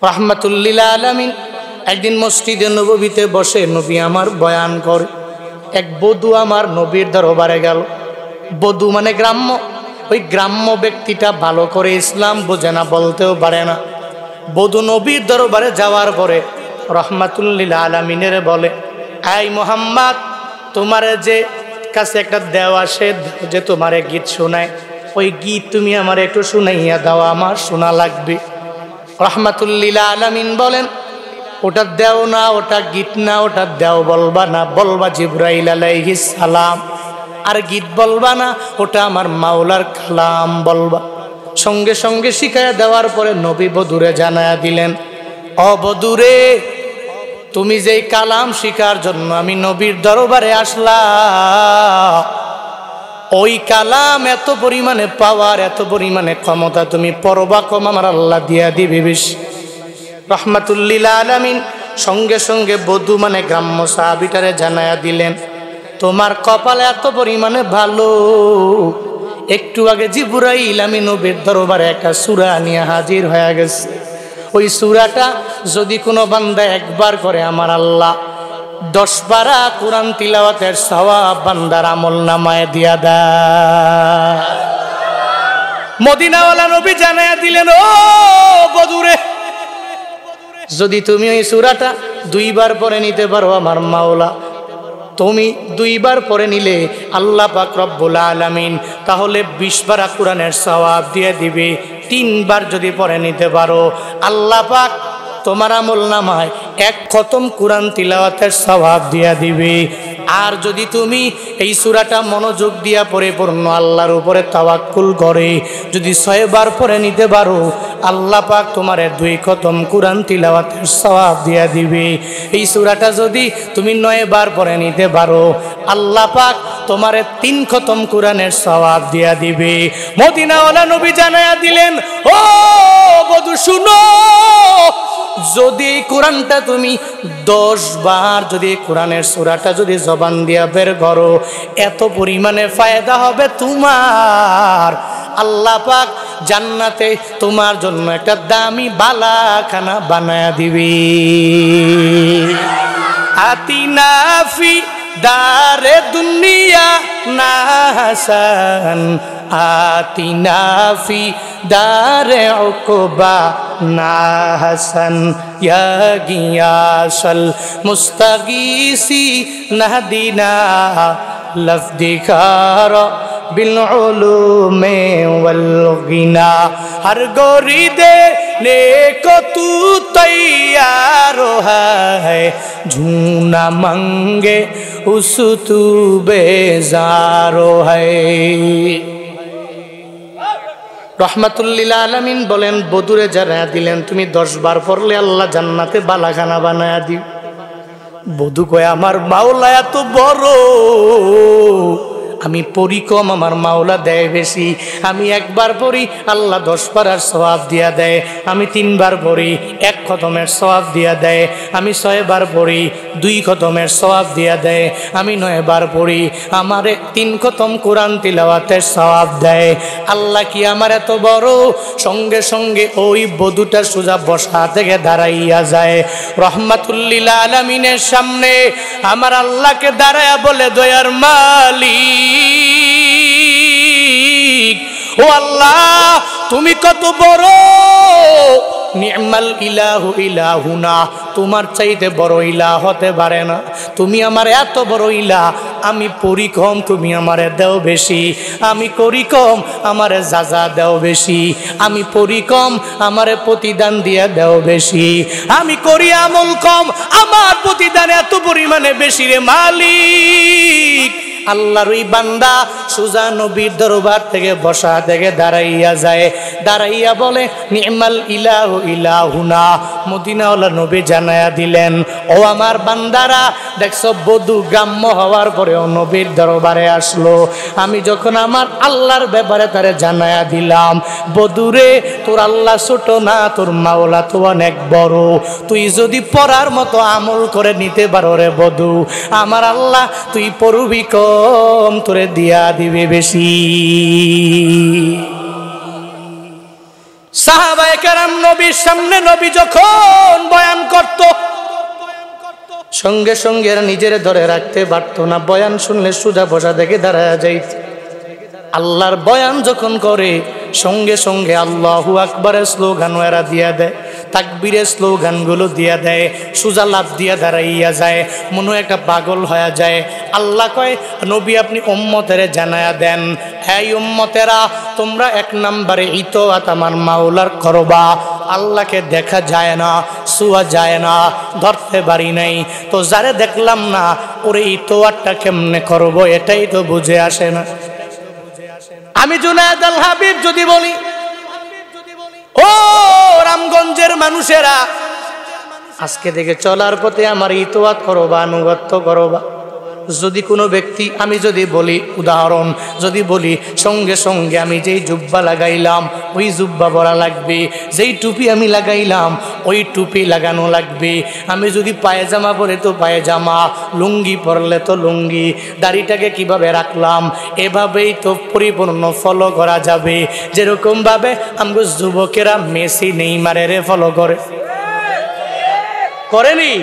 রাহমাতুল লিল আলামিন একদিন মসজিদে নববীতে বসে নবী আমার বয়ান করে। এক বধূ আমার নবীর দরবারে গেল। বধূ মানে গ্রাম্য। ওই গ্রাম্য ব্যক্তিটা ভালো করে ইসলাম বোঝে না, বলতেও পারে না। বধূ নবীর দরবারে যাওয়ার পরে রাহমাতুল লিল আলামিনের বলে, আই মুহাম্মদ, তোমার যে কাছে একটা দেও আসে যে তোমারে গীত শোনায়, ওই গীত তুমি আমার একটু শুনাইয়া দাও, আমার শোনা লাগবে। রাহমাতুল লিল আলামিন বলেন, ওটা দেও না, ওটা গীত না, ওটা দেও বলবা না, বলবা জিবরাইল আলাইহিস সালাম। আর গীত বলবা না, ওটা আমার মাওলার কালাম বলবা। সঙ্গে সঙ্গে শিখাইয়া দেওয়ার পরে নবী বধূরে জানায়া দিলেন, ও বধূরে, তুমি যেই কালাম শিখার জন্য আমি নবীর দরবারে আসলাম, ওই কালাম এত পরিমাণে পাওয়ার, এত পরিমাণে ক্ষমতা, তুমি পরবা কম আমার আল্লাহ দিয়া দিবে বেশি। রাহমাতুল লিল আলামিন সঙ্গে সঙ্গে বধূ মানে গ্রাম্য সাহাবীটারে জানায়া দিলেন, তোমার কপাল এত পরিমাণে ভালো, একটু আগে জিবরাইল আমি নবীর দরবারে একটা সূরা নিয়ে হাজির হয়ে গেছে। ওই সূরাটা যদি কোনো বান্দা একবার করে, আমার আল্লাহ 10 পারা কোরআন তিলাওয়াতের সওয়াব বান্দার আমলনামায় দিয়া দেয়। মদিনাওয়ালা নবী জানায়া দিলেন, ও বধূরে, যদি তুমি ওই সূরাটা 2 বার পড়ে নিতে পারো, আমার মাওলা তুমি 2 বার পড়ে নিলে আল্লাহ পাক রব্বুল আলামিন তাহলে 20 পারা কোরআনের সওয়াব দিয়ে দিবে। 3 বার যদি পড়ে নিতে পারো, আল্লাহ পাক তোমার আমলনামায় 1 খতম কোরআন তিলাওয়াতের সওয়াব দিয়া দিবে। আর যদি তুমি এই সূরাটা মনোযোগ দিয়া পরিপূর্ণ আল্লাহর উপরে তাওয়াক্কুল করে যদি 6 বার পড়ে নিতে পারো, আল্লাহ পাক তোমারে 2 খতম কোরআন তিলাওয়াতের সওয়াব দিয়া দিবে। এই সূরাটা যদি তুমি 9 বার পড়ে নিতে পারো, আল্লাহ পাক তোমারে 3 খতম কোরআনের সওয়াব দিয়া দিবে। মদিনাওয়ালা নবী জানায়া দিলেন, ও বধূ শুনো, যদি এই কোরআনটা তুমি 10 বার যদি কোরআনের সূরাটা যদি জবান দিয়া বের করো, এত পরিমাণে ফায়দা হবে তোমার। আল্লাহ পাক জান্নাতে তোমার জন্য একটা দামি বালাখানা বানায়া দিবে। আতিনা ফি দারে দুনিয়া না হাসান, আতিনা ফি দারে উকবা না হাসান, ইয়া গিয়াসাল মুস্তাগীসি নাহদিনা লফদিকার বিল উলুমে ওয়াল গিনা, হর গোরি দে নেকো তু তৈয়ার है, झूना मंगे उस तू बेजारो है। রাহমাতুল লিল আলামিন বলেন, বধূরে জানায়া দিলেন, তুমি 10 বার পড়লে আল্লাহ জান্নাতে বালাখানা বানায়া দিবে। বধূ কয়, আমার মাওলা এত বড়, আমি পড়ি কম, আমার মাওলা দেয় বেশি। আমি 1 বার পড়ি, আল্লাহ 10 পারার সওয়াব দিয়া দেয়। আমি 3 বার পড়ি, 1 খতমের সওয়াব দিয়া দেয়। আমি 6 বার পড়ি, 2 খতমের সওয়াব দিয়া দেয়। আমি 9 বার পড়ি, আমারে 3 খতম কোরআন তিলাওয়াতের সওয়াব দেয়। আল্লাহ কি আমার এত বড়? সঙ্গে সঙ্গে ওই বধূটা সোজা বসা থেকে দাঁড়াইয়া যায়। রাহমাতুল লিল আলামিনের সামনে আমার আল্লাহকে দাঁড়ায়া বলে, দয়ার মালিক, ও আল্লাহ, তুমি কত বড়, নি'মাল ইলাহু ইলাহুনা, তোমার চাইতে বড় ইলাহ হতে পারে না। তুমি আমার এত বড় ইলাহ, আমি পড়ি কম, তুমি আমারে দেও বেশি। আমি করি কম, আমারে যাজা দেও বেশি। আমি পড়ি কম, আমারে প্রতিদান দিয়া দেও বেশি। আমি করি আমল কম, আমার প্রতিদান এত পরিমাণে বেশি রে মালিক। আল্লাহর ওই বান্দা সুজা নবীর দরবার থেকে বসা থেকে দাঁড়াইয়া যায়, দাঁড়াইয়া বলে, নি'মাল ইলাহু ইলাহুনা। মদিনাওয়ালা নবী জানায়া দিলেন, ও আমার বান্দারা, দেখছো বধূ গ্রাম্য হওয়ার পরেও নবীর দরবারে আসলো। আমি যখন আমার আল্লাহর ব্যাপারে তারে জানায়া দিলাম, বধূরে, তোর আল্লাহ ছোট না, তোর মাওলা তো অনেক বড়। তুই যদি পড়ার মতো আমল করে নিতে পারো রে বধূ, আমার আল্লাহ তুই পড়বি কম, তোরে দিয়া দিবে বেশি। সাহাবায়ে কেরাম দেখতাম নবীর সামনে নবী যখন বয়ান করত সঙ্গে সঙ্গে নিজের ধরে রাখতে পারতো না, বয়ান শুনলে সোজা বসা দেখে দাঁড়ায় যাইত। আল্লাহর বয়ান যখন করে সঙ্গে সঙ্গে আল্লাহু আকবারের স্লোগান এরা দিয়া দেয়, তাকবীরের স্লোগানগুলো দিয়া দেয়, সোজা লাভ দিয়া দাঁড়াইয়া যায়, মনে একটা পাগল হয়ে যায়। আল্লাহ কয় নবী আপনি উম্মতের জানায়া দেন, হ্যাঁ উম্মতেরা তোমরা এক নম্বরে ইতোয়াত আমার মাওলার করবা। আল্লাহকে দেখা যায় না, ছুয়া যায় না, ধরতে পারি নাই, তো যারে দেখলাম না ওরে ইতোয়াতটা কেমনে করবো এটাই তো বুঝে আসে না। আমি জুনায়েদ আল হাবিব যদি বলি, ও রামগঞ্জের মানুষেরা আজকে থেকে চলার পথে আমার ইতোয়াত করবা, আনুগত্য করবা। যদি কোনো ব্যক্তি আমি যদি বলি উদাহরণ যদি বলি সঙ্গে সঙ্গে আমি যেই জুব্বা লাগাইলাম ওই জুব্বা পরা লাগবে, যেই টুপি আমি লাগাইলাম ওই টুপি লাগানো লাগবে, আমি যদি পায়জামা পরে তো পায়জামা, লুঙ্গি পরলে তো লুঙ্গি, দাড়িটাকে কিভাবে রাখলাম এভাবেই তো পরিপূর্ণ ফলো করা যাবে। যেরকমভাবে আমগো যুবকেরা মেসি নেইমারের ফলো করেনি,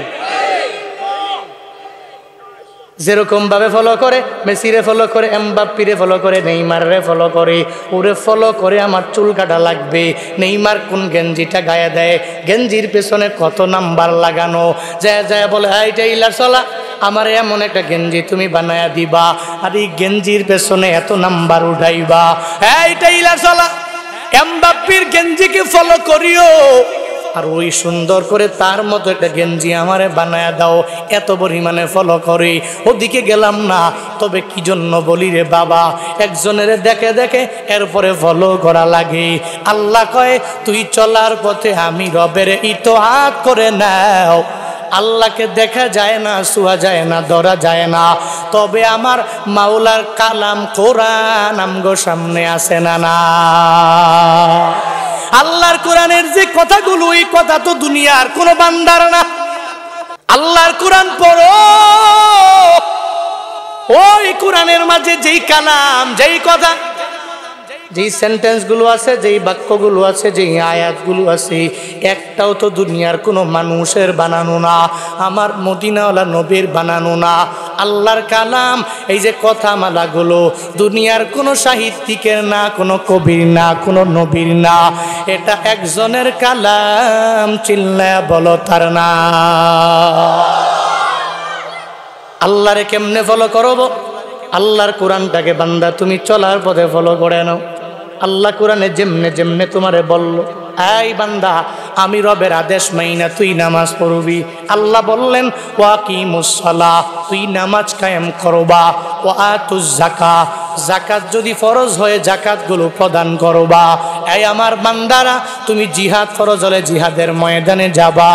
যেরকম ভাবে ফলো করে মেসিরে ফলো করে, এমবাপ্পিরে ফলো করে, নেইমারে ফলো করে, ওরে ফলো করে আমার চুল কাটা লাগবে, নেইমার কোন গেঞ্জিটা গায়ে দেয়, গেঞ্জির পেছনে কত নাম্বার লাগানো, যায় যায় বলে এইটা ইলার চলা আমার এমন একটা গেঞ্জি তুমি বানায়া দিবা, আর এই গেঞ্জির পেছনে এত নাম্বার উঠাইবা, এইটা ইলার চলা এমবাপ্পির গেঞ্জিকে ফলো করিও আর ওই সুন্দর করে তার মতো একটা গেঞ্জি আমারে বানায়া দাও, এত পরিমাণে ফলো করে। ওদিকে গেলাম না, তবে কি জন্য বলি রে বাবা, একজনের দেখে দেখে এরপরে ফলো করা লাগে। আল্লাহ কয় তুই চলার পথে আমি রবের ইতোয়াত করে নাও। আল্লাহকে দেখা যায় না, ছুয়া যায় না, ধরা যায় না, তবে আমার মাওলার কালাম কোরআন আমগো সামনে আছে না না। আল্লাহর কোরআনের যে কথাগুলো এই কথা তো দুনিয়ার কোনো বান্দার না। আল্লাহর কোরআন পড়ো, ওই কোরআনের মাঝে যেই কালাম, যেই কথা, যেই সেন্টেন্সগুলো আছে, যেই বাক্যগুলো আছে, যেই আয়াতগুলো আছে, একটাও তো দুনিয়ার কোনো মানুষের বানানো না, আমার মদিনাওয়ালা নবীর বানানো না। আল্লাহর কালাম এই যে কথামালাগুলো দুনিয়ার কোনো সাহিত্যিকের না, কোনো কবির না, কোনো নবীর না, এটা একজনের কালাম, চিল্লায়া বলো তার না। আল্লাহরে কেমনে ফলো করব? আল্লাহর কোরআনটাকে বান্দা তুমি চলার পথে ফলো করে নাও। আল্লাহ কোরআনে যেমনে যেমনে তোমারে বলল, এই বান্দা আমি রবের আদেশ মাইনা তুই নামাজ পড়বি। আল্লাহ বললেন ওয়াকিমুস সালাহ, তুই নামাজ কায়েম করবা, ওয়াতুজ যাকাত, যাকাত যদি ফরজ হয়ে যাকাতগুলো প্রদান করবা। এই আমার বান্দারা তুমি জিহাদ ফরজ হলে জিহাদের ময়দানে যাবা।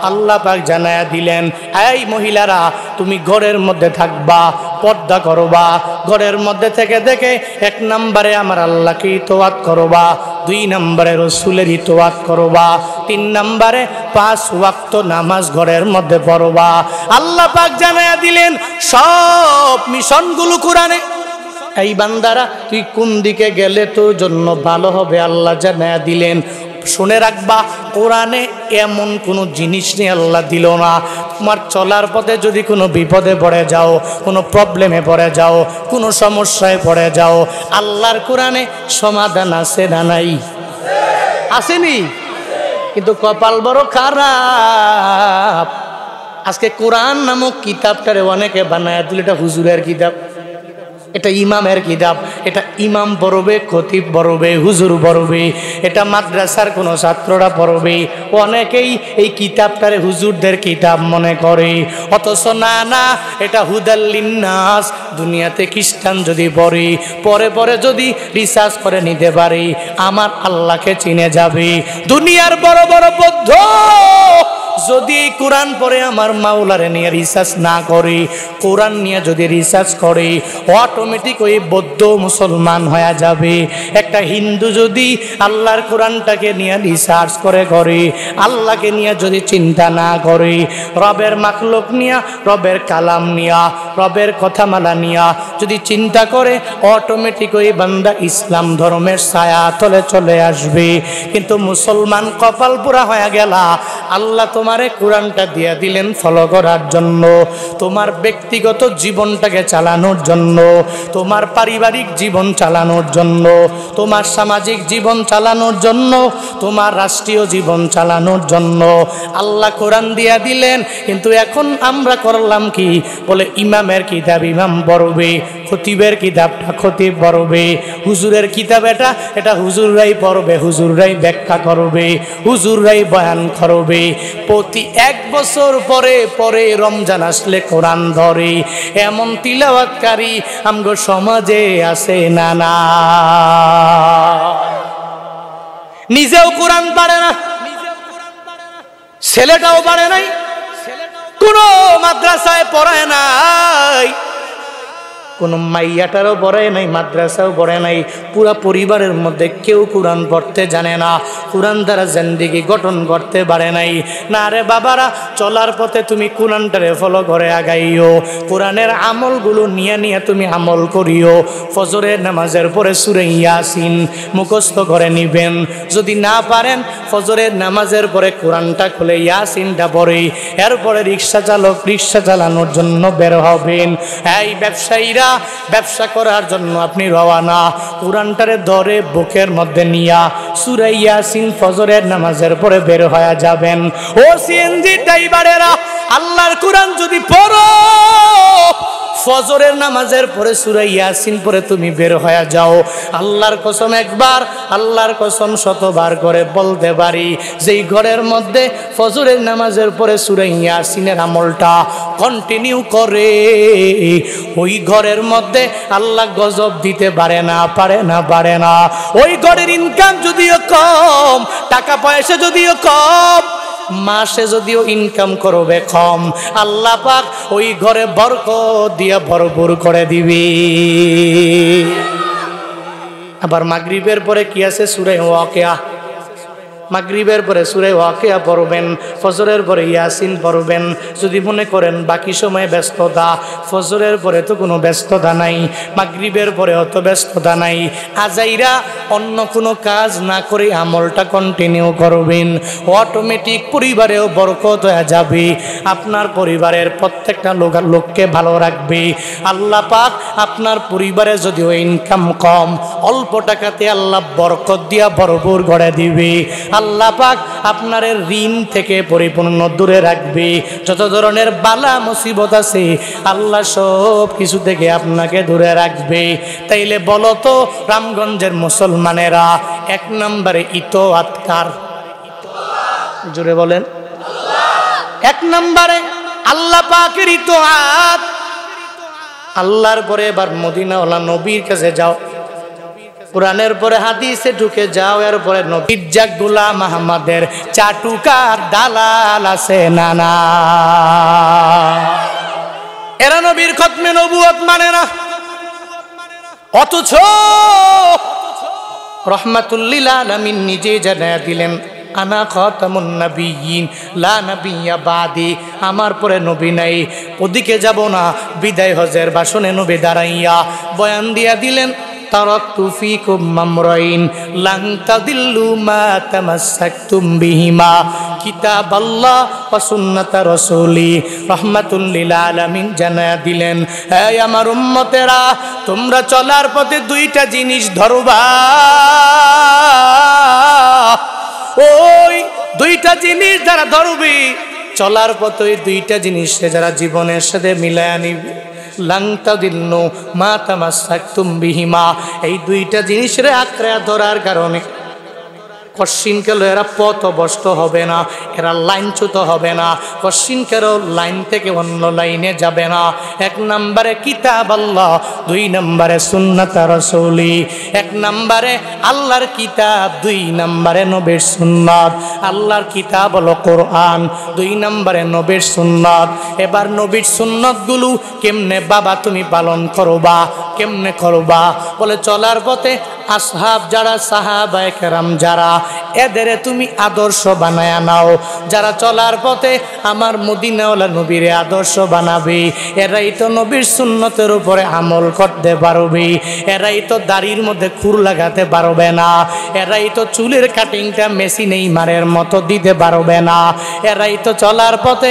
আল্লাহ পাক জানায়া দিলেন এই মহিলারা তুমি ঘরের মধ্যে থাকবা, পর্দা করবা, ঘরের মধ্যে থেকে দেখে এক নম্বরে আমার আল্লাহকে ইতোয়াত করবা, 2 নম্বরে রসুলের ইতোয়াত করবা, 3 নম্বরে 5 ওয়াক্ত নামাজ ঘরের মধ্যে পড়বা। আল্লাহ পাক জানায়া দিলেন সব মিশনগুলো কোরআনে। এই বান্দারা তুই কোন দিকে গেলে তোর জন্য ভালো হবে আল্লাহ জানায়া দিলেন। শুনে রাখবা কোরআনে এমন কোনো জিনিস নেই আল্লাহ দিল না। তোমার চলার পথে যদি কোনো বিপদে পড়ে যাও, কোনো প্রবলেমে পড়ে যাও, কোনো সমস্যায় পড়ে যাও, আল্লাহর কোরআনে সমাধান আছে না নাই? আসেনি? কিন্তু কপাল বড় খারাপ, আজকে কোরআন নামক কিতাবটারে অনেকে বানায় দিল এটা হুজুরের কিতাব, এটা ইমামের কিতাব, এটা ইমাম পড়বে, খতিব পড়বে, হুজুর পড়বে, এটা মাদ্রাসার কোনো ছাত্ররা পড়বে। অনেকেই এই কিতাবটারে হুজুরদের কিতাব মনে করে, অথচ না না, এটা হুদাল লিন্নাস। দুনিয়াতে খ্রিস্টান যদি পড়ে, পরে পরে যদি রিসার্চ করে নিতে পারে, আমার আল্লাহকে চিনে যাবে। দুনিয়ার বড় বড় বৌদ্ধ যদি কোরআন পড়ে আমার মাওলারে নিয়ে রিসার্চ না করে, কোরআন নিয়ে যদি রিসার্চ করে, অটোমেটিক ওই বৌদ্ধ মুসলমান হয়ে যাবে। একটা হিন্দু যদি আল্লাহর কোরআনটাকে নিয়ে রিসার্চ করে আল্লাহকে নিয়ে যদি চিন্তা না করে, রবের মাখলুক নিয়া, রবের কালাম নিয়া, রবের কথামালা নিয়া যদি চিন্তা করে, অটোমেটিক ওই বান্দা ইসলাম ধর্মের ছায়া তলে চলে আসবে। কিন্তু মুসলমান কপাল পুরা হয়ে গেলা, আল্লাহ তোমারে কোরআনটা দিয়ে দিলেন ফলো করার জন্য, তোমার ব্যক্তিগত জীবনটাকে চালানোর জন্য, তোমার পারিবারিক জীবন চালানোর জন্য, তোমার সামাজিক জীবন চালানোর জন্য, তোমার রাষ্ট্রীয় জীবন চালানোর জন্য আল্লাহ কোরআন দিয়া দিলেন। কিন্তু এখন আমরা করলাম কি, বলে ইমামের কিতাব ইমাম পড়বে, খতিবের কিতাবটা খতিব পড়বে, হুজুরের কিতাব এটা হুজুররাই পড়বে, হুজুররাই ব্যাখ্যা করবে, হুজুররাই বয়ান করবে। প্রতি 1 বছর পরে পরে রমজান আসলে কোরআন ধরে এমন তিলাওয়াতকারী আমগো সমাজে আছে না? না, নিজেও কোরআন পারে না, ছেলেটাও পারে নাই, কোন মাদ্রাসায় পড়ায় নাই, কোন মাইয়াটারও পড়ে নাই, মাদ্রাসাও পড়ে নাই, পুরা পরিবারের মধ্যে কেউ কোরআন পড়তে জানে না, কোরআন দ্বারা জিন্দেগি গঠন করতে পারে নাই। না রে বাবারা, চলার পথে তুমি কোরআনটারে ফলো করে আগাইও, কোরআনের আমলগুলো নিয়ে নিয়ে তুমি আমল করিও। ফজরের নামাজের পরে সূরা ইয়াসিন মুখস্থ করে নিবেন, যদি না পারেন ফজরের নামাজের পরে কোরআনটা খুলে ইয়াসিনটা পড়ে এরপরে রিক্সা চালক রিক্সা চালানোর জন্য বের হবেন। এই ব্যবসায়ীরা, ব্যবসা করার জন্য আপনি রওনা, কোরআনটারে ধরে বুকের মধ্যে নিয়া সূরা ইয়াসিন ফজরের নামাজের পরে বের হয়ে যাবেন। ও সিএনজি ড্রাইভারেরা, আল্লাহর কোরআন যদি পড়ো, ফজরের নামাজের পরে সূরা ইয়াসিন পরে তুমি বের হয়ে যাও, আল্লাহর কসম একবার, আল্লাহর কসম শতবার করে বলতে পারি, যেই ঘরের মধ্যে ফজরের নামাজের পরে সূরা ইয়াসিনের আমলটা কন্টিনিউ করে, ওই ঘরের মধ্যে আল্লাহ গজব দিতে পারে না, পারে না, পারে না। ওই ঘরের ইনকাম যদিও কম, টাকা পয়সা যদিও কম, মাসে যদিও ইনকাম করবে কম, আল্লাহ পাক ওই ঘরে বরকত দিয়ে ভরপুর করে দিবি। আবার মাগরিবের পরে কি আছে, সূরা ওয়াকিয়া, মাগরিবের পরে সূরা ওয়াকিয়া পড়বেন, ফজরের পরে ইয়াসিন পড়বেন। যদি মনে করেন বাকি সময়ে ব্যস্ততা, ফজরের পরে তো কোনো ব্যস্ততা নাই, মাগরিবের পরে অত ব্যস্ততা নাই, আজাইরা অন্য কোনো কাজ না করে আমলটা কন্টিনিউ করবেন, অটোমেটিক পরিবারেও বরকত হয়ে যাবে, আপনার পরিবারের প্রত্যেকটা লোককে ভালো রাখবে আল্লাহ পাক। আপনার পরিবারে যদিও ইনকাম কম, অল্প টাকাতে আল্লাহ বরকত দিয়া ভরপুর করে দিবে। আল্লাহ পাক আপনার ঋণ থেকে পরিপূর্ণ দূরে রাখবে, যত ধরনের বালা মুসিবত আছে আল্লাহ সব কিছু থেকে আপনাকে দূরে রাখবে। তাইলে বলো তো রামগঞ্জের মুসলমানেরা 1 নম্বরে ইতোয়াত কার? জোরে বলেন। 1 নম্বরে আল্লাহ পাকের ইতোয়াত। আল্লাহর পরে এবার মদিনাওয়ালা নবীর কাছে যাও, কোরআনের পরে হাদিসে ঢুকে যাও, এরপরে নবীর যা গোলাম আহমদের চাটুকার দালাল আছে না? না, এরা নবীর খতমে নবুয়ত মানে না, অথচ রহমাতুল লিল আলামিন নিজে জানায়া দিলেন, আনা খাতামুন নবিয়্যিন লা নবিয়্যা বাদি, আমার পরে নবী নাই। ওদিকে যাব না, বিদায় হজের ভাষণে নবী দাঁড়াইয়া বয়ান দিয়া দিলেন, তারাকতু ফীকুম আমরাইন লান তাদিল্লু মা তামাসসাকতুম বিহিমা কিতাবাল্লাহ ওয়া সুন্নাতা রাসূলি। রাহমাতুল লিল আলামিন জানায়া দিলেন, হে আমার উম্মতেরা, তোমরা চলার পথে 2টা জিনিস ধরবা, ওই 2টা জিনিস যারা ধরবি, চলার পথে ওই 2টা জিনিসে যারা জীবনের সাথে মিলায়া নিবে, লান তাদিল্লু মা তামাসসাকতুম বিহিমা, এই 2টা জিনিসের আঁকড়ে ধরার কারণে কশ্চিনকালে এরা পথভ্রষ্ট হবে না, এরা লাইনচ্যুত হবে না, কশ্চিনকালেও লাইন থেকে অন্য লাইনে যাবে না। 1 নম্বরে কিতাব আল্লাহ, 2 নম্বরে সুন্নাত রাসূলি। 1 নম্বরে আল্লাহর কিতাব, 2 নম্বরে নবীর সুন্নাত। আল্লাহর কিতাব হলো কোরআন, 2 নম্বরে নবীর সুন্নাত। এবার নবীর সুন্নাতগুলো কেমনে বাবা তুমি পালন করবা, কেমনে করবা? বলে চলার পথে আসহাব যারা, সাহাবায়ে কেরাম যারা, এদের তুমি আদর্শ বানায়া নাও। যারা চলার পথে আমার মদিনাওয়ালা নবীর আদর্শ বানাবে, এরাই তো নবীর সুন্নতের উপরে আমল করতে পারবে। এরাই তো দাড়ির মধ্যে খুর লাগাতে পারবে না, এরাই তো চুলের কাটিংটা মেশিনেই মারের মতো দিতে পারবে না, এরাই তো চলার পথে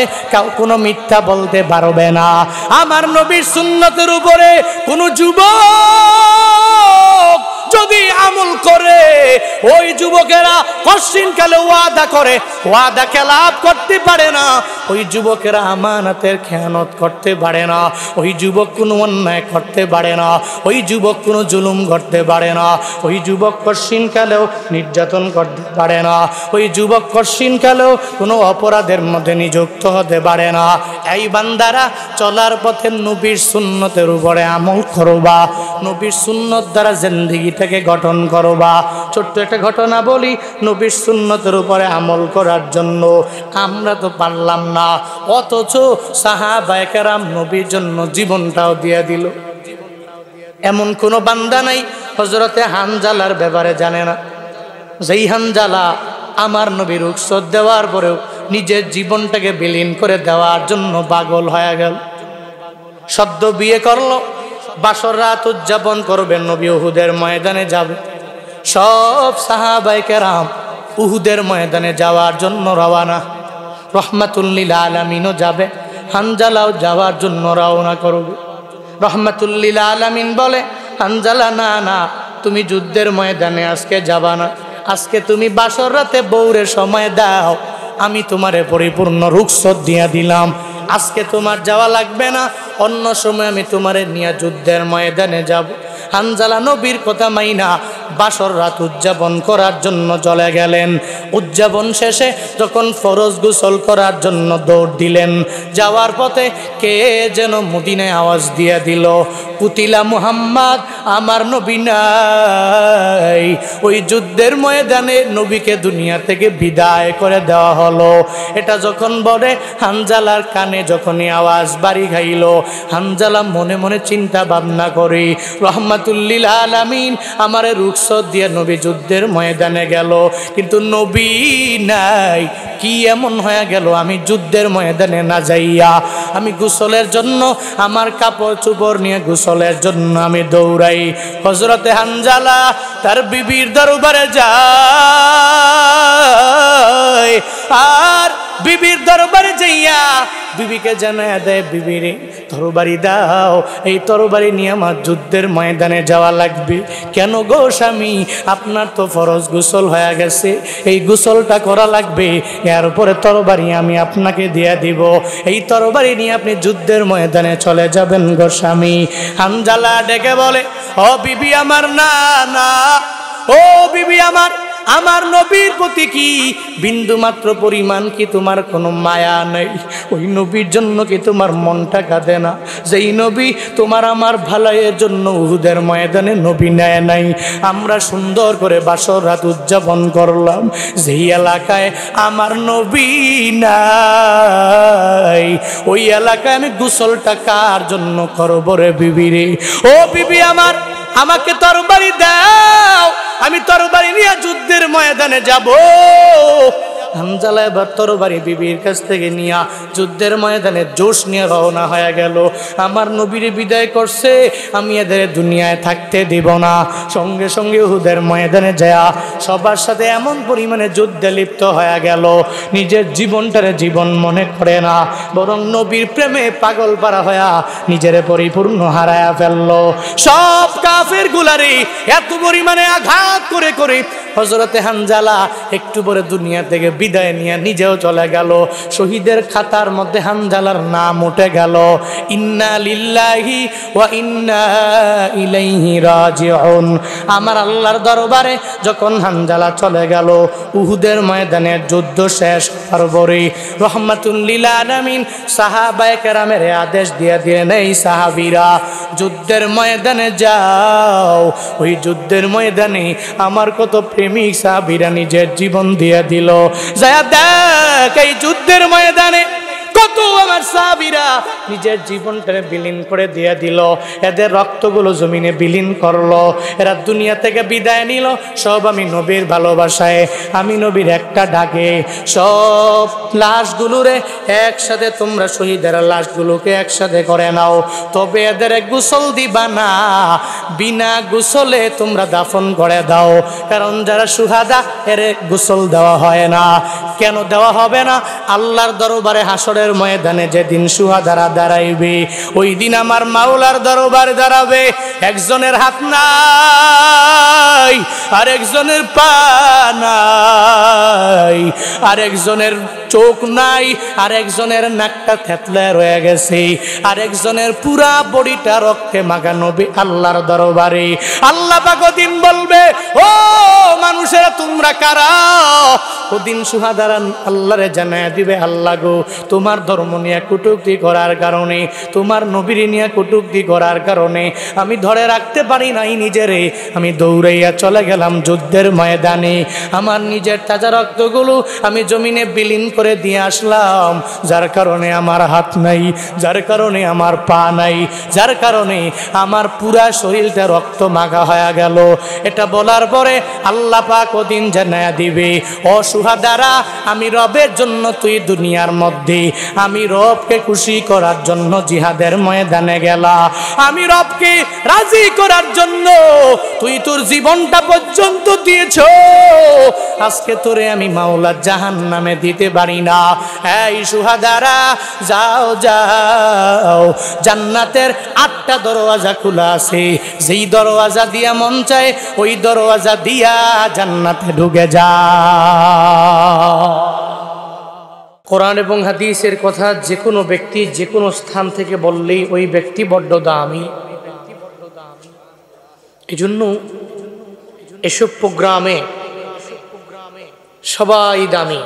কোনো মিথ্যা বলতে পারবে না। আমার নবীর সুন্নতের উপরে কোনো যুবক যদি আমল করে, ওই যুবকেরা কশ্চিনকালে ওয়াদা করে, ওয়াদা খেলাপ করতে পারে না। ওই যুবকেরা আমানতের খেয়ানত করতে পারে না, ওই যুবক কোনো অন্যায় করতে পারে না, ওই যুবক কোনো জুলুম করতে পারে না, ওই যুবক কশ্চিনকালেও নির্যাতন করতে পারে না, ওই যুবক কশ্চিনকালেও কোনো অপরাধের মধ্যে নিযুক্ত হতে পারে না। এই বান্দারা চলার পথে নবীর সুন্নতের উপরে আমল করবা, নবীর সুন্নত দ্বারা জিন্দেগি থেকে গঠন করবা। ছোট্ট একটা ঘটনা বলি, নবীর সুন্নতের উপরে আমল করার জন্য আমরা তো পারলাম না, অথচ সাহাবায়ে কেরাম নবীর জন্য জীবনটাও দিয়ে দিল। এমন কোনো বান্দা নাই হযরতে হানজালার ব্যাপারে জানে না। যেই হানজালা আমার নবীর রুখসত দেওয়ার পরেও নিজের জীবনটাকে বিলীন করে দেওয়ার জন্য পাগল হয়ে গেল। সদ্য বিয়ে করলো, বাসর রাত উদযাপন করবে, নবী উহুদের ময়দানে যাবে। সব সাহাবায়ে কেরাম উহুদের ময়দানে যাওয়ার জন্য রওনা। রহমাতুল লিল আলামিনও যাবে, হানজালাও যাওয়ার জন্য রওনা করবে। রহমাতুল লিল আলামিন বলে, হানজালা না না, তুমি যুদ্ধের ময়দানে আজকে যাবা না, আজকে তুমি বাসর রাতে বউরে সময় দাও, আমি তোমারে পরিপূর্ণ রুখসত দিয়া দিলাম, আজকে তোমার যাওয়া লাগবে না, অন্য সময় আমি তোমারে নিয়ে যুদ্ধের ময়দানে যাব। হানজালা নবীর কথা মাইনা বাসর রাত উদযাপন করার জন্য চলে গেলেন। উদযাপন শেষে যখন ফরজ গোসল করার জন্য দৌড় দিলেন, যাওয়ার পথে কে যেন মদিনায় আওয়াজ দিয়ে দিল, কুতিলা মুহাম্মদ, আমার নবী নাই। ওই যুদ্ধের ময়দানে নবীকে দুনিয়া থেকে বিদায় করে দেওয়া হলো। এটা যখন বলে হানজালার কানে যখনই আওয়াজ বাড়ি খাইল, হানজালা মনে মনে চিন্তা ভাবনা করি, রহমাতুল লিল আলামিন আমারে রুখসত দিয়ে নবী যুদ্ধের ময়দানে গেল, কিন্তু নবী নাই। কি এমন হয়ে গেল আমি যুদ্ধের ময়দানে না যাইয়া আমি গোসলের জন্য আমার কাপড় চোপড় নিয়ে গোসলের জন্য আমি দৌড়াই। হযরতে হানজালা তার বিবির দরবারে যায়, আর বিবির দরবারে যাইয়া বিবিকে জানায় দেয়, বিবিরে তরবারি দাও, এই তরবারি নিয়ে আমার যুদ্ধের ময়দানে যাওয়া লাগবে। কেন গো স্বামী, আপনার তো ফরজ গোসল হয়ে গেছে, এই গোসলটা করা লাগবে, এর উপরে তরবারি আমি আপনাকে দিয়ে দিব, এই তরবারি নিয়ে আপনি যুদ্ধের ময়দানে চলে যাবেন গো স্বামী। হানজালা ডেকে বলে, ও বিবি আমার, না না, ও বিবি আমার, আমার নবীর প্রতি কি বিন্দু মাত্র পরিমাণ কি তোমার কোনো মায়া নেই? ওই নবীর জন্য কি তোমার মনটা কাঁদে না? যেই নবী তোমার আমার ভালাইয়ের জন্য উহুদের ময়দানে নবী নেয় নাই। আমরা সুন্দর করে বাসর রাত উদযাপন করলাম, যেই এলাকায় আমার নবী নাই, ওই এলাকায় আমি গোসলটা কার জন্য করবো রে বিবি রে? ও বিবি আমার, আমাকে তরবারি দাও, আমি তরবারি নিয়ে যুদ্ধের ময়দানে যাব। হানজালা এবার তরবারি বিবির কাছ থেকে নিয়া যুদ্ধের ময়দানে জোশ নিয়ে রওনা হয়ে গেল। আমার নবীর বিদায় করছে, আমি এদের দুনিয়ায় থাকতে দিব না। সঙ্গে সঙ্গে উহুদের ময়দানে যায় সবার সাথে এমন পরিমাণে যুদ্ধে লিপ্ত হয়ে গেল, নিজের জীবনটারে জীবন মনে করে না, বরং নবীর প্রেমে পাগল পারা হয়ে নিজের পরিপূর্ণ হারায়া ফেলল। সব কাফের গুলারে এত পরিমাণে আঘাত করে করে হযরতে হানজালা একটু পরে দুনিয়া থেকে বিদায় নিয়ে নিজেও চলে গেল। শহীদের খাতার মধ্যে হানজালার নাম উঠে গেল। ইন্না লিল্লাহি ওয়া ইন্না ইলাইহি রাজিউন। আমার আল্লাহর দরবারে যখন হানজালা চলে গেল, উহুদের ময়দানে যুদ্ধ শেষ হওয়ার পরে রহমাতুল লিল আলামিন সাহাবায়ে কেরামের আদেশ দিয়ে দিলেন, এই সাহাবীরা যুদ্ধের ময়দানে যাও। ওই যুদ্ধের ময়দানে আমার কত প্রেমিক সাহাবীরা নিজের জীবন দিয়ে দিল। যায় দেখ এই যুদ্ধের ময়দানে কত আমার সাহাবীরা নিজের জীবনটা বিলীন করে দিয়ে দিল। এদের রক্তগুলো জমিনে বিলীন করলো। এরা দুনিয়া থেকে বিদায় নিল সব আমি নবীর ভালোবাসায়, আমি নবীর একটা ডাকে। সব লাশগুলোরে একসাথে তোমরা শহীদের লাশগুলোকে একসাথে করে নাও, তবে এদের গোসল দিবা না, বিনা গোসলে তোমরা দাফন করে দাও। কারণ যারা শুহাদা এর গোসল দেওয়া হয় না। কেন দেওয়া হবে না? আল্লাহর দরবারে হাসরের ময়দানে যেদিন শুহাদারা দাঁড়াইবে, ওই দিন আমার মাওলার দরবারে দাঁড়াবে। একজনের হাত নাই, আরেকজনের পা নাই, আরেকজনের চোখ নাই, আরেকজনের নাকটা থেতলে রয়ে গেছে, আরেকজনের পুরা বডিটা রক্তে মাখানো আল্লাহর দরবারে। আল্লাহ পাক ওদিন বলবে, ও মানুষেরা তোমরা কারা? ওদিন শুহাদারা আল্লাহরে জানায় দিবে, আল্লাহ গো তোমার ধর্ম নিয়ে কটূক্তি করার কারণে, তোমার নবীর নিয়ে কটূক্তি করার কারণে আমি ধরে রাখতে পারি নাই নিজেরে, আমি দৌড়াইয়া চলে গেলাম যুদ্ধের ময়দানে। আমার নিজের তাজা রক্তগুলো আমি জমিনে বিলীন করে দিয়ে আসলাম, যার কারণে আমার হাত নাই, যার কারণে আমার পা নাই, যার কারণে আমার পুরা শরীরটা রক্ত মাখা হয়ে গেল। এটা বলার পরে আল্লাহ পাক ওদিন জানায়া দিবে, ও শুহাদারা আমি রবের জন্য তুই দুনিয়ার মধ্যে আমি রবকে খুশি করার জন্য জিহাদের ময়দানে গেলা, আমি রবকে রাজি করার জন্য তুই তোর জীবনটা পর্যন্ত দিয়েছ, আজকে তোরে আমি মাওলা জাহান্নামে দিতে পারি না। এই শুহাদারা যাও যাও, জান্নাতের 8টা দরওয়াজা খোলা আছে, যেই দরওয়াজা দিয়া মন চায় ওই দরওয়াজা দিয়া জান্নাতে ঢুকে যা। কোরআন এবং হাদিসের কথা যে কোনো ব্যক্তি যে কোনো স্থান থেকে বললেই ওই ব্যক্তি বড্ড দামি। এজন্য এসব প্রোগ্রামে সবাই দামি।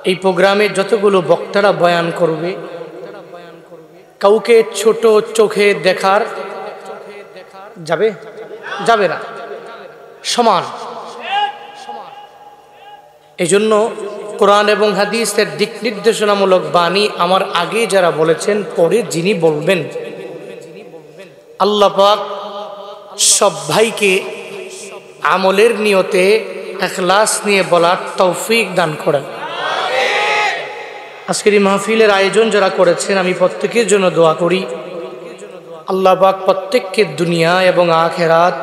এই প্রোগ্রামে যতগুলো বক্তারা বয়ান করবে, কাউকে ছোট চোখে দেখার যাবে যাবে না, সমান। এজন্য কোরআন এবং হাদিসের দিক নির্দেশনামূলক বাণী আমার আগে যারা বলেছেন, পরে যিনি বলবেন, আল্লাহ পাক সব ভাইকে আমলের নিয়তে ইখলাস নিয়ে বলার তৌফিক দান করেন। আজকের এই মাহফিলের আয়োজন যারা করেছেন, আমি প্রত্যেকের জন্য দোয়া করি আল্লাহ পাক প্রত্যেককে দুনিয়া এবং আখিরাত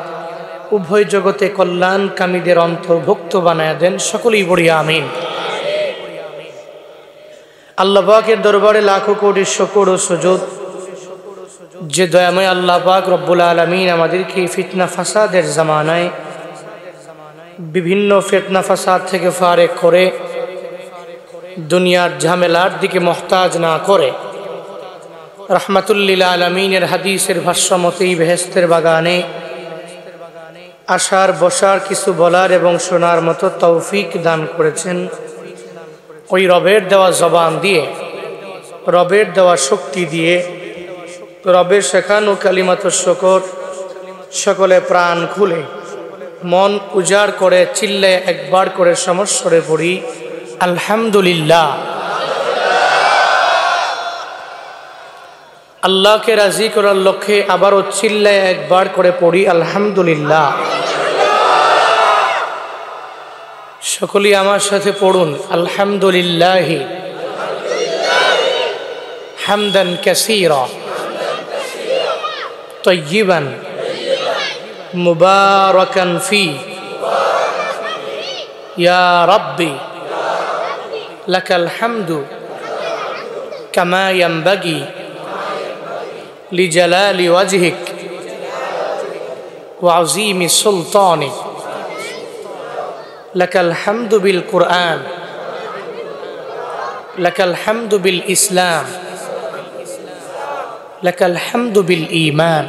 উভয় জগতে কল্যাণকামীদের অন্তর্ভুক্ত বানায় দেন। সকলেই বলি আমিন। আল্লাহ পাকের দরবারে লাখো কোটি শুকর ও সুজুদ, যে দয়াময় আল্লাহ পাক রব্বুল আলামিন আমাদেরকে ফিতনা ফাসাদের জামানায় বিভিন্ন ফিতনা ফাসাদ থেকে ফারেক করে দুনিয়ার ঝামেলার দিকে মুহতাজ না করে রাহমাতুল লিল আলামিনের হাদিসের ভাষ্যমতেই বেহেশতের বাগানে আসার বসার, কিছু বলার এবং শোনার মতো তৌফিক দান করেছেন। ওই রবের দেওয়া জবান দিয়ে, রবের দেওয়া শক্তি দিয়ে, রবের শেখানো কালিমাতুশ শুকর সকলে প্রাণ খুলে মন উজাড় করে চিল্লায় একবার করে সমস্বরে পড়ি আলহামদুলিল্লাহ। আল্লাহকে রাজি করার লক্ষ্যে আবারও চিল্লায় একবার করে পড়ি আলহামদুলিল্লাহ। সকলেই আমার সাথে পড়ুন আলহামদুলিল্লাহ হামদান কাসীরা তাইয়িবান মুবারাকান ফি ইয়া রাব্বি লাকাল হামদু কামা ইয়ানবাগি লিজালালি ওয়াজহিক ওয়া আযীমি সুলতানিক। লাকাল হামদু বিল কুরআন, লাকাল হামদু বিল ইসলাম, লাকাল হামদু বিল ঈমান।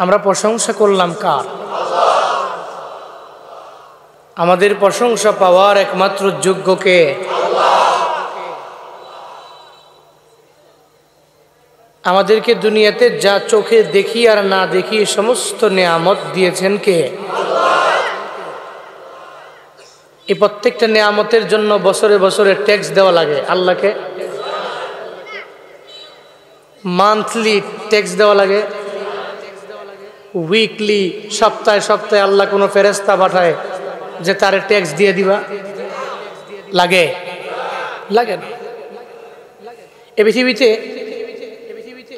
আমরা প্রশংসা করলাম কার? আমাদের প্রশংসা পাওয়ার একমাত্র যোগ্য কে? আমাদেরকে দুনিয়াতে যা চোখে দেখি আর না দেখি সমস্ত নেয়ামত দিয়েছেন কে? এই প্রত্যেকটা নেয়ামতের জন্য বছরে বছরে ট্যাক্স দেওয়া লাগে আল্লাহকে। মান্থলি ট্যাক্স দেওয়া লাগে, উইকলি সপ্তাহে সপ্তাহে আল্লাহ কোনো ফেরেশতা পাঠায় যে তারে ট্যাক্স দিয়ে দিবা? লাগে? লাগে না। এই পৃথিবীতে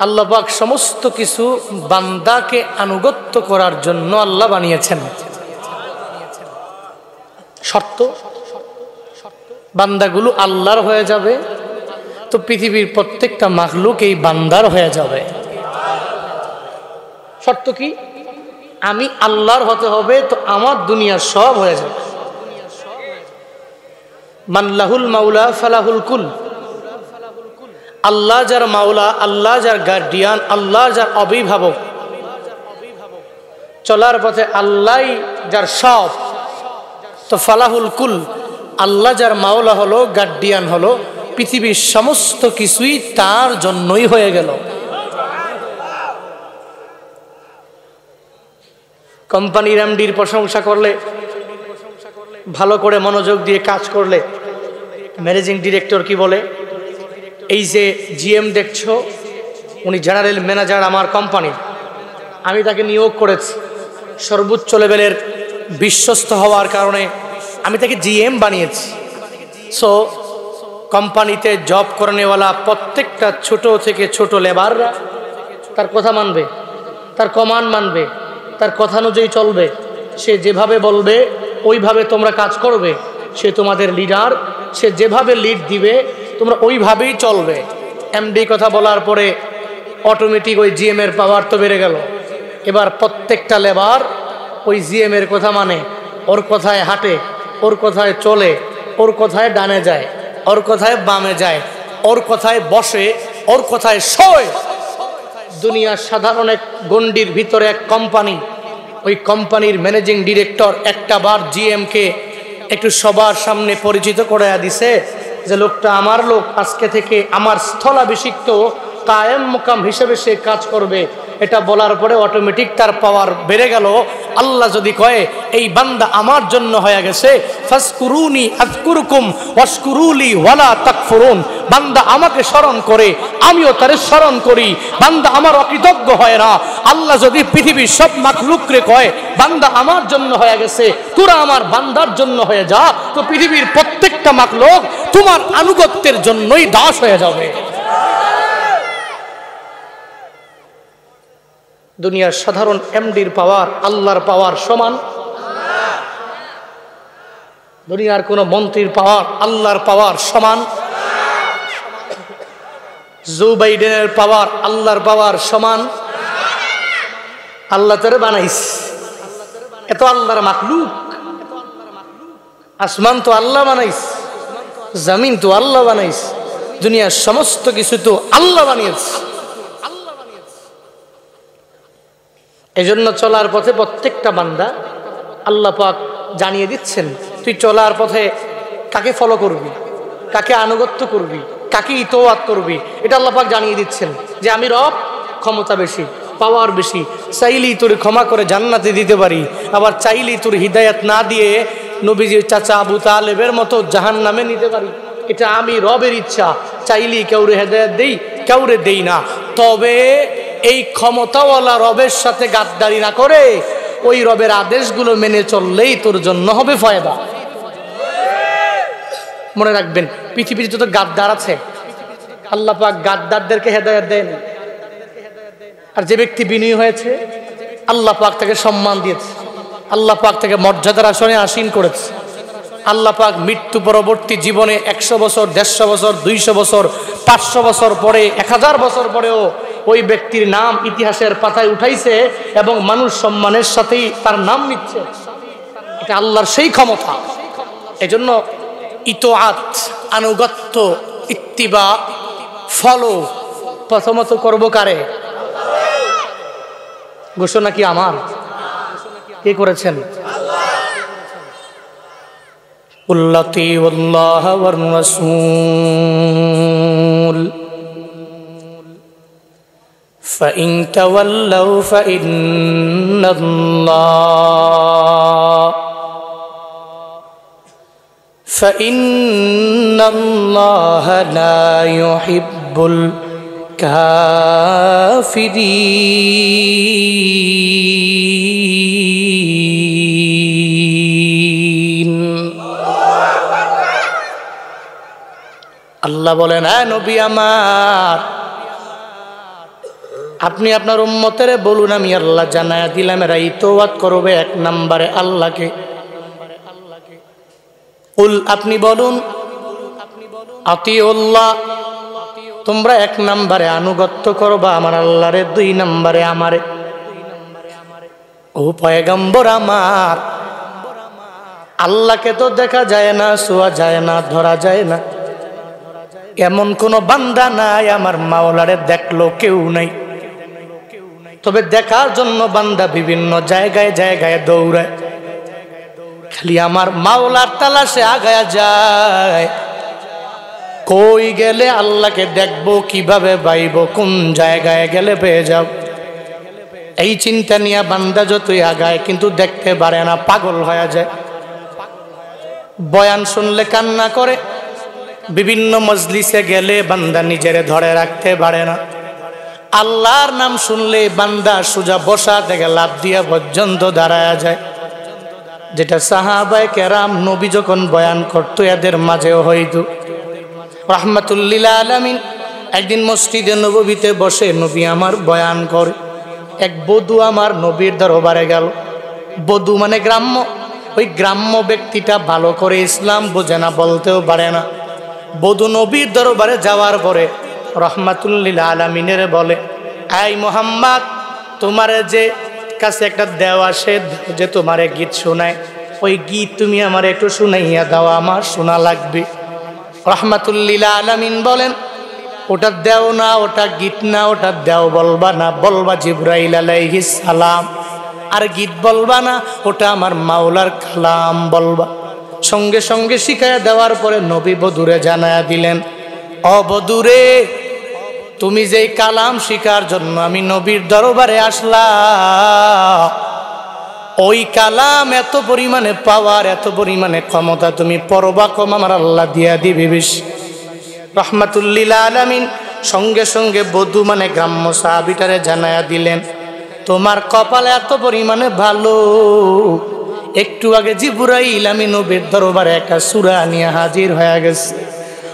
আল্লাহ পাক সমস্ত কিছু বান্দাকে আনুগত্য করার জন্য আল্লাহ বানিয়েছেন। শর্ত, বান্দাগুলো আল্লাহর হয়ে যাবে তো পৃথিবীর প্রত্যেকটা মাখলুক এই বান্দার হয়ে যাবে। শর্ত কি? আমি আল্লাহর হতে হবে তো আমার দুনিয়া সব হয়ে যাবে। মান লাহুল মাওলা ফালাহুল কুল। আল্লাহ যার মাওলা, আল্লাহ যার গার্ডিয়ান, আল্লাহ যার অভিভাবক, চলার পথে আল্লাহ যার সব, তো ফালাহুল কুল। আল্লাহ যার মাওলা হলো, গার্ডিয়ান হলো, পৃথিবীর সমস্ত কিছুই তার জন্যই হয়ে গেল। কোম্পানির এমডির প্রশংসা করলে, ভালো করে মনোযোগ দিয়ে কাজ করলে ম্যানেজিং ডিরেক্টর কি বলে? এই যে জিএম দেখছো, উনি জেনারেল ম্যানেজার আমার কোম্পানির, আমি তাকে নিয়োগ করেছি সর্বোচ্চ লেভেলের বিশ্বস্ত হওয়ার কারণে আমি তাকে জিএম বানিয়েছি। সো কোম্পানিতে জব করানেওয়ালা প্রত্যেকটা ছোট থেকে ছোট লেবাররা তার কথা মানবে, তার কমান্ড মানবে, তার কথা অনুযায়ী চলবে। সে যেভাবে বলবে ওইভাবে তোমরা কাজ করবে। সে তোমাদের লিডার, সে যেভাবে লিড দিবে তোমরা ওইভাবেই চলবে। এমডি কথা বলার পরে অটোমেটিক ওই জিএম এর পাওয়ার তো বেড়ে গেল। এবার প্রত্যেকটা লেবার ওই জিএম এর কথা মানে, ওর কথায় হাঁটে, ওর কথায় চলে, ওর কথায় ডানে যায়, ওর কথায় বামে যায়, ওর কথায় বসে, ওর কথায় শোয়। দুনিয়ার সাধারণ এক গণ্ডির ভিতরে এক কোম্পানি, ওই কোম্পানির ম্যানেজিং ডিরেক্টর একটা বার জিএমকে একটু সবার সামনে পরিচিত করে দিছে যে লোকটা আমার লোক, আজকে থেকে আমার স্থলাভিষিক্ত কায়েম মুকাম হিসেবে সে কাজ করবে। এটা বলার পরে অটোমেটিক তার পাওয়ার বেড়ে গেল। আল্লাহ যদি কয় এই বান্দা আমার জন্য হয়ে গেছে, ফাসকুরুনি আযকুরুকুম ওয়াশকুরুলি ওয়ালা তাকফুরুন, বান্দা আমাকে স্মরণ করে আমিও তারে স্মরণ করি, বান্দা আমার অকৃতজ্ঞ হয় না। আল্লাহ যদি পৃথিবীর সব মাখলুকরে কয় বান্দা আমার জন্য হয়ে গেছে, তোরা আমার বান্দার জন্য হয়ে যা, তো পৃথিবীর প্রত্যেকটা মাখলুক তোমার আনুগত্যের জন্যই দাস হয়ে যাবে। দুনিয়ার সাধারণ এমডির পাওয়ার আল্লাহর পাওয়ার সমান? দুনিয়ার কোন মন্ত্রীর পাওয়ার আল্লাহর পাওয়ার সমান? জো বাইডেনের পাওয়ার আল্লাহর পাওয়ার সমান? আল্লাহ তারে বানাইস, এত আল্লাহর মাখলুক। আসমান তো আল্লাহ বানাইস, জমিন তো আল্লাহ বানাইস, দুনিয়ার সমস্ত কিছু তো আল্লাহ বানিয়েছে। এজন্য চলার পথে প্রত্যেকটা বান্দা আল্লাহ পাক জানিয়ে দিচ্ছেন তুই চলার পথে কাকে ফলো করবি, কাকে আনুগত্য করবি, কাকে ইতোয়াত করবি, এটা আল্লাহ পাক জানিয়ে দিচ্ছেন যে আমি রব, ক্ষমতা বেশি, পাওয়ার বেশি, চাইলেই তোর ক্ষমা করে জান্নাতে দিতে পারি, আবার চাইলেই তোর হিদায়াত না দিয়ে নবীজির চাচা আবু তালেবের মতো জাহান্নামে নিতে পারি। এটা আমি রবের ইচ্ছা, চাইলেই কেউরে হেদায়াত দেই, কেউরে দেই না। তবে এই ক্ষমতাওয়ালা রবের সাথে গাদ্দারি না করে ওই রবের আদেশগুলো মেনে চললেই তোর জন্য হবে ফায়দা। মনে রাখবেন পৃথিবীতে যত গাদ্দার আছে আল্লাহ পাক গাদ্দারদেরকে হেদায়েত দেন, আর যে ব্যক্তি বিনয়ী হয়েছে আল্লাহ পাক তাকে সম্মান দিয়েছে, আল্লাহ পাক তাকে মর্যাদার আসনে আসীন করেছে। আল্লাহ পাক মৃত্যু পরবর্তী জীবনে 100 বছর, 150 বছর, 200 বছর, 500 বছর পরে, 1000 বছর পরেও ওই ব্যক্তির নাম ইতিহাসের পাতায় উঠাইছে এবং মানুষ সম্মানের সাথেই তার নাম নিচ্ছে। এটা আল্লাহর সেই ক্ষমতা। এজন্য ইতোআত, আনুগত্য, ইত্তিবা, ফলো প্রথমত করব কারে? ঘোষণা কি আমার? কে করেছেন? উল্লাতি আল্লাহ ওয়ার রাসূল ফাইন তাওয়াল্লাউ ফাইন্নাল্লাহা লা ইউহিব্বুল কাফিরিন। আল্লাহ বলেন, হ্যাঁ নবী আমার, আপনি আপনার উম্মতের বলুন, আমি আল্লাহ জানায়া দিলাম এরা ইতোয়াত করবে এক নম্বরে আল্লাহকে। কুল, আপনি বলুন, আতিউল্লাহ, তোমরা এক নম্বরে আনুগত্য করবা আমার আল্লাহরে, দুই নম্বরে আমারে। ও পয়গম্বর আমার, আল্লাহকে তো দেখা যায় না, ছোঁয়া যায় না, ধরা যায় না, এমন কোন বান্দা নাই আমার মাওলারে দেখলো কেউ নাই। তবে দেখার জন্য বান্দা বিভিন্ন জায়গায় জায়গায় দৌড়ায়, খালি আমার মাওলার তালাশে আগায়া যায়। কই গেলে আল্লাহকে দেখবো, কিভাবে পাইব, কোন জায়গায় গেলে পেয়ে যাব, এই চিন্তা নিয়ে বান্দা যতই আগায় কিন্তু দেখতে পারে না, পাগল হয়ে যায়। বয়ান শুনলে কান্না করে, বিভিন্ন মজলিসে গেলে বান্দা নিজেরে ধরে রাখতে পারে না। আল্লাহর নাম শুনলে বান্দা সোজা বসা থেকে লাফ দিয়া পর্যন্ত দাঁড়ায়া যায়। যেটা সাহাবায়ে কেরাম নবী যখন বয়ান করতো এদের মাঝেও হইতো। রাহমাতুল লিল আলামিন একদিন মসজিদে নববীতে বসে নবী আমার বয়ান করে। এক বধূ আমার নবীর দরবারে গেল। বধূ মানে গ্রাম্য। ওই গ্রাম্য ব্যক্তিটা ভালো করে ইসলাম বোঝে না, বলতেও পারে না। বধূ নবীর দরবারে যাওয়ার পরে রাহমাতুল লিল আলামিনের বলে, আই মুহাম্মদ, তোমারে যে কাছে একটা দেও আসে যে তোমারে গীত শোনায়, ওই গীত তুমি আমার একটু শুনাইয়া দাও, আমার শোনা লাগবে। রাহমাতুল লিল আলামিন বলেন, ওটা দেও না, ওটা গীত না, ওটা দেও বলবা না, বলবা জিবরাইল আলাইহিস সালাম। আর গীত বলবা না, ওটা আমার মাওলার কালাম বলবা। সঙ্গে সঙ্গে শিখাইয়া দেওয়ার পরে নবী বধূরে জানায়া দিলেন, ও বধূরে, তুমি যেই কালাম শিখার জন্য আমি নবীর দরবারে আসলাম, ওই কালাম এত পরিমাণে পাওয়ার, এত পরিমাণে ক্ষমতা, তুমি পরবা কম আমার আল্লাহ দিয়া দিবি বেশি। রাহমাতুল লিল আলামিন সঙ্গে সঙ্গে বধূ মানে গ্রাম্য সাহাবীটারে জানায়া দিলেন, তোমার কপাল এত পরিমাণে ভালো, একটু আগে জিবরাইল আমি নবীর দরবারে একটা সূরা নিয়ে হাজির হয়ে গেছে।